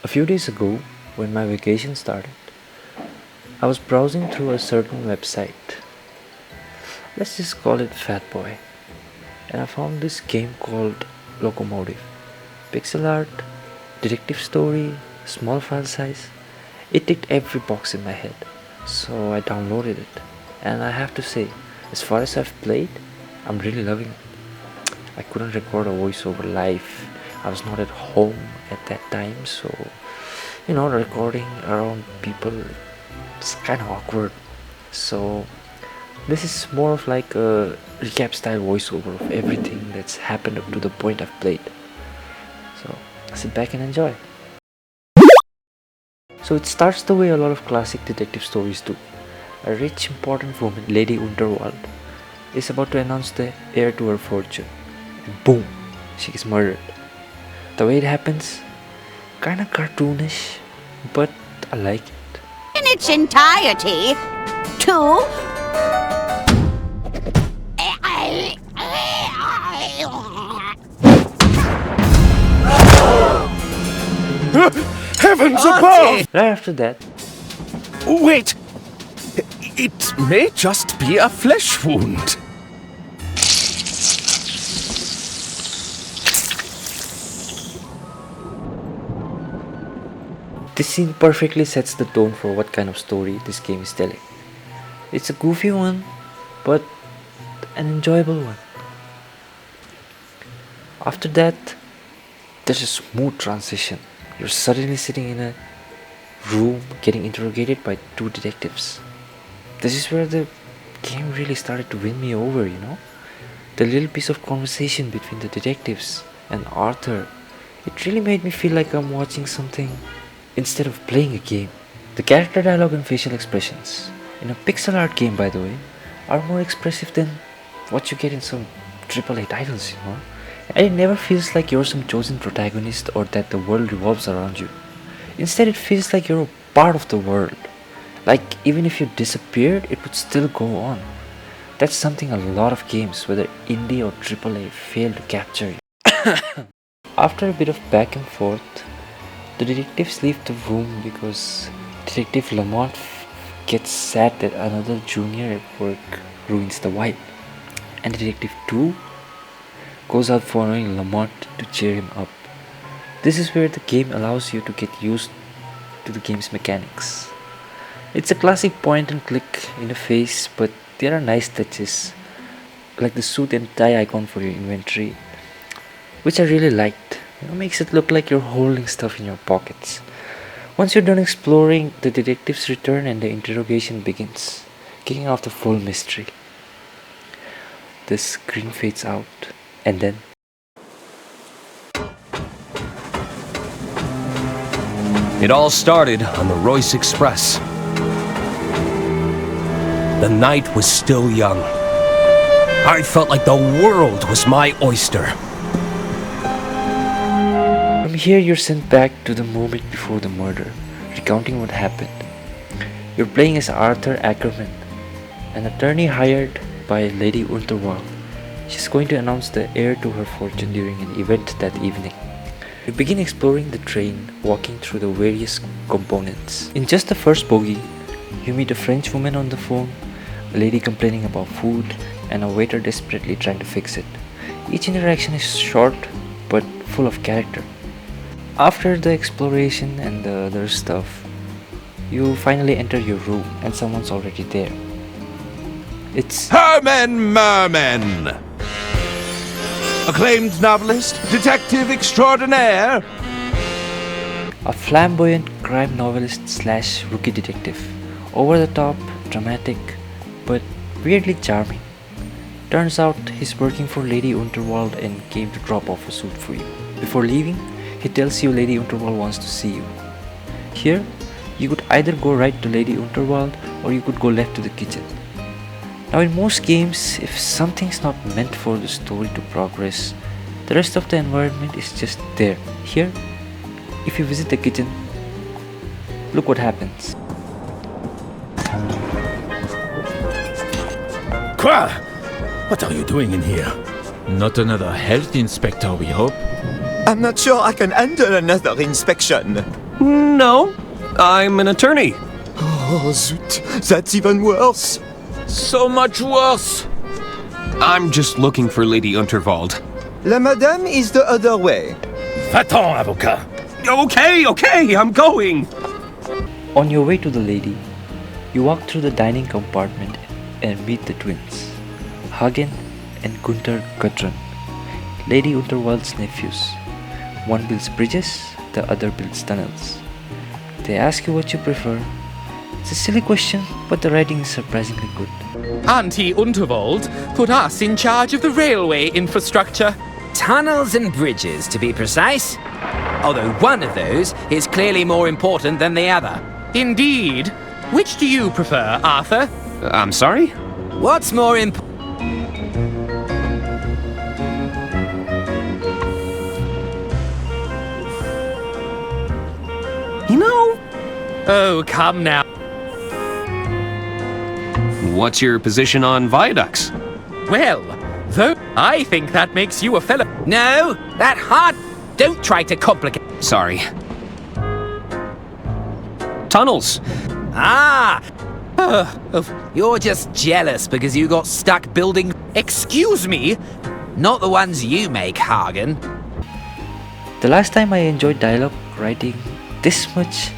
A few days ago, when my vacation started, I was browsing through a certain website. Let's just call it Fatboy. And I found this game called Locomotive. Pixel art, detective story, small file size. It ticked every box in my head. So I downloaded it. And I have to say, as far as I've played, I'm really loving it. I couldn't record a voiceover live. I was not at home at that time, so recording around people, it's kind of awkward. So this is more of like a recap style voiceover of everything that's happened up to the point I've played. So sit back and enjoy. So it starts the way a lot of classic detective stories do. A rich, important woman, Lady Unterwald, is about to announce the heir to her fortune. And boom, she is murdered. The way it happens, kinda cartoonish, but I like it. In its entirety, two. Heavens above! Right after that, Wait! It may just be a flesh wound. this scene perfectly sets the tone for what kind of story this game is telling. It's a goofy one, but an enjoyable one. After that, there's a smooth transition. You're suddenly sitting in a room getting interrogated by two detectives. This is where the game really started to win me over, The little piece of conversation between the detectives and Arthur, it really made me feel like I'm watching something instead of playing a game. The character dialogue and facial expressions, in a pixel art game by the way, are more expressive than what you get in some AAA titles, And it never feels like you're some chosen protagonist or that the world revolves around you. Instead, it feels like you're a part of the world. Like, even if you disappeared, it would still go on. That's something a lot of games, whether indie or AAA, fail to capture. After a bit of back and forth, the detectives leave the room because Detective Lamont gets sad that another junior at work ruins the vibe. And Detective 2 goes out following Lamont to cheer him up. This is where the game allows you to get used to the game's mechanics. It's a classic point and click interface, but there are nice touches, like the suit and tie icon for your inventory, which I really liked. Makes it look like you're holding stuff in your pockets. Once you're done exploring, the detectives return and the interrogation begins, kicking off the full mystery. The screen fades out, and then It all started on the Royce Express. The night was still young. I felt like the world was my oyster. from here you're sent back to the moment before the murder, recounting what happened. You're playing as Arthur Ackerman, an attorney hired by Lady Unterwald. She's going to announce the heir to her fortune during an event that evening. You begin exploring the train, walking through the various components. In just the first bogie, you meet a French woman on the phone, a lady complaining about food, and a waiter desperately trying to fix it. Each interaction is short, but full of character. After the exploration and the other stuff, you finally enter your room and someone's already there. It's Herman Merman! Acclaimed novelist, detective extraordinaire. a flamboyant crime novelist slash rookie detective. Over the top, dramatic, but weirdly charming. Turns out he's working for Lady Unterwald and came to drop off a suit for you. Before leaving, he tells you Lady Unterwald wants to see you. Here, you could either go right to Lady Unterwald or you could go left to the kitchen. Now in most games, if something's not meant for the story to progress, the rest of the environment is just there. Here, if you visit the kitchen, look what happens. Qua! What are you doing in here? Not another health inspector, we hope. I'm not sure I can handle another inspection. No, I'm an attorney. Oh, zut. That's even worse. So much worse. I'm just looking for Lady Unterwald. La madame is the other way. Va-t'en, avocat. Okay, I'm going. On your way to the lady, you walk through the dining compartment and meet the twins, Hagen and Gunther Gudrun, Lady Unterwald's nephews. One builds bridges, the other builds tunnels. They ask you what you prefer. It's a silly question, but the writing is surprisingly good. Auntie Unterwald put us in charge of the railway infrastructure. Tunnels and bridges, to be precise. Although one of those is clearly more important than the other. Indeed. Which do you prefer, Arthur? I'm sorry? What's more important? You know, Oh, come now. what's your position on viaducts? Well, though I think that makes you a fellow. No, that hard. Don't try to complicate. Sorry. Tunnels. Ah! You're just jealous because you got stuck building. Excuse me? Not the ones you make, Hagen. The last time I enjoyed dialogue writing this much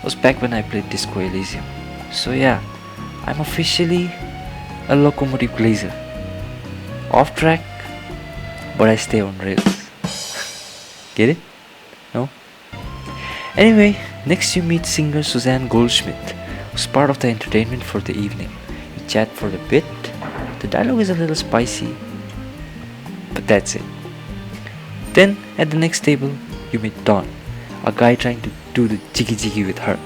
was back when I played Disco Elysium. So yeah, I'm officially a Locomotive glazer. Off track, but I stay on rails. Get it? No? Anyway, next you meet singer Suzanne Goldschmidt, who's part of the entertainment for the evening. You chat for a bit. The dialogue is a little spicy, but that's it. Then, at the next table, you meet Don, a guy trying to do the jiggy with her.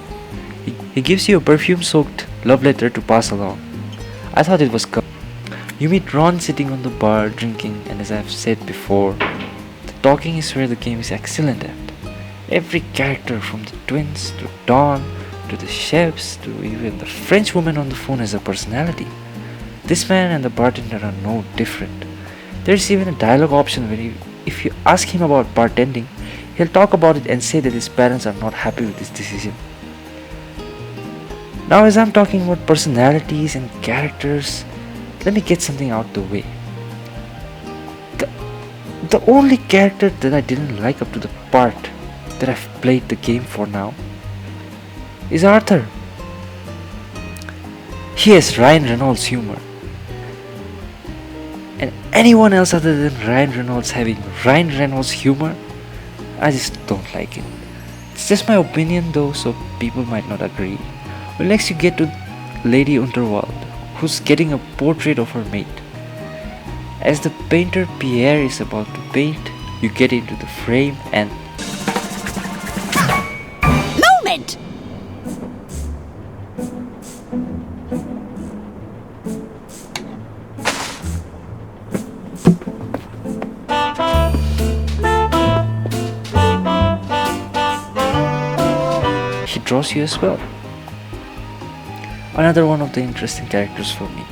He gives you a perfume-soaked love letter to pass along. I thought it was You meet Ron sitting on the bar drinking, and as I've said before, the talking is where the game is excellent at. Every character from the twins to Dawn to the chefs to even the French woman on the phone has a personality. This man and the bartender are no different. There's even a dialogue option where if you ask him about bartending, he'll talk about it and say that his parents are not happy with his decision. Now as I'm talking about personalities and characters, let me get something out the way. The only character that I didn't like up to the part that I've played the game for now is Arthur. He has Ryan Reynolds humor. And anyone else other than Ryan Reynolds having Ryan Reynolds humor, I just don't like it. It's just my opinion though, so people might not agree. Well, next you get to Lady Unterwald, who's getting a portrait of her mate. As the painter Pierre is about to paint, you get into the frame and Moment! he draws you as well. Another one of the interesting characters for me.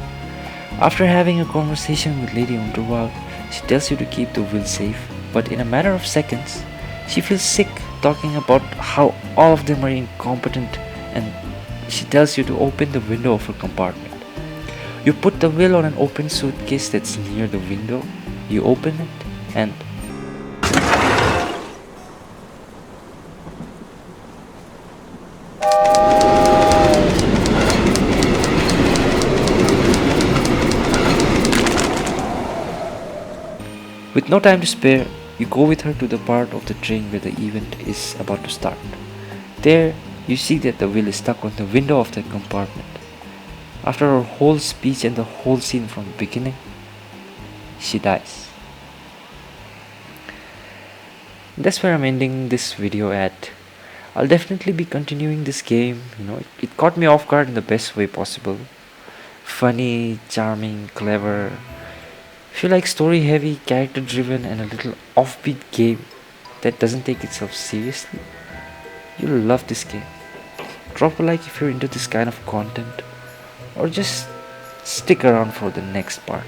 After having a conversation with Lady Unterwald, she tells you to keep the will safe, but in a matter of seconds, she feels sick talking about how all of them are incompetent, and she tells you to open the window of her compartment. You put the will on an open suitcase that's near the window, you open it, and with no time to spare, you go with her to the part of the train where the event is about to start. There, you see that the will is stuck on the window of the compartment. After her whole speech and the whole scene from the beginning, she dies. That's where I'm ending this video at. I'll definitely be continuing this game. It caught me off guard in the best way possible. Funny, charming, clever. If you like story heavy, character driven and a little offbeat game that doesn't take itself seriously, you'll love this game. Drop a like if you're into this kind of content, or just stick around for the next part.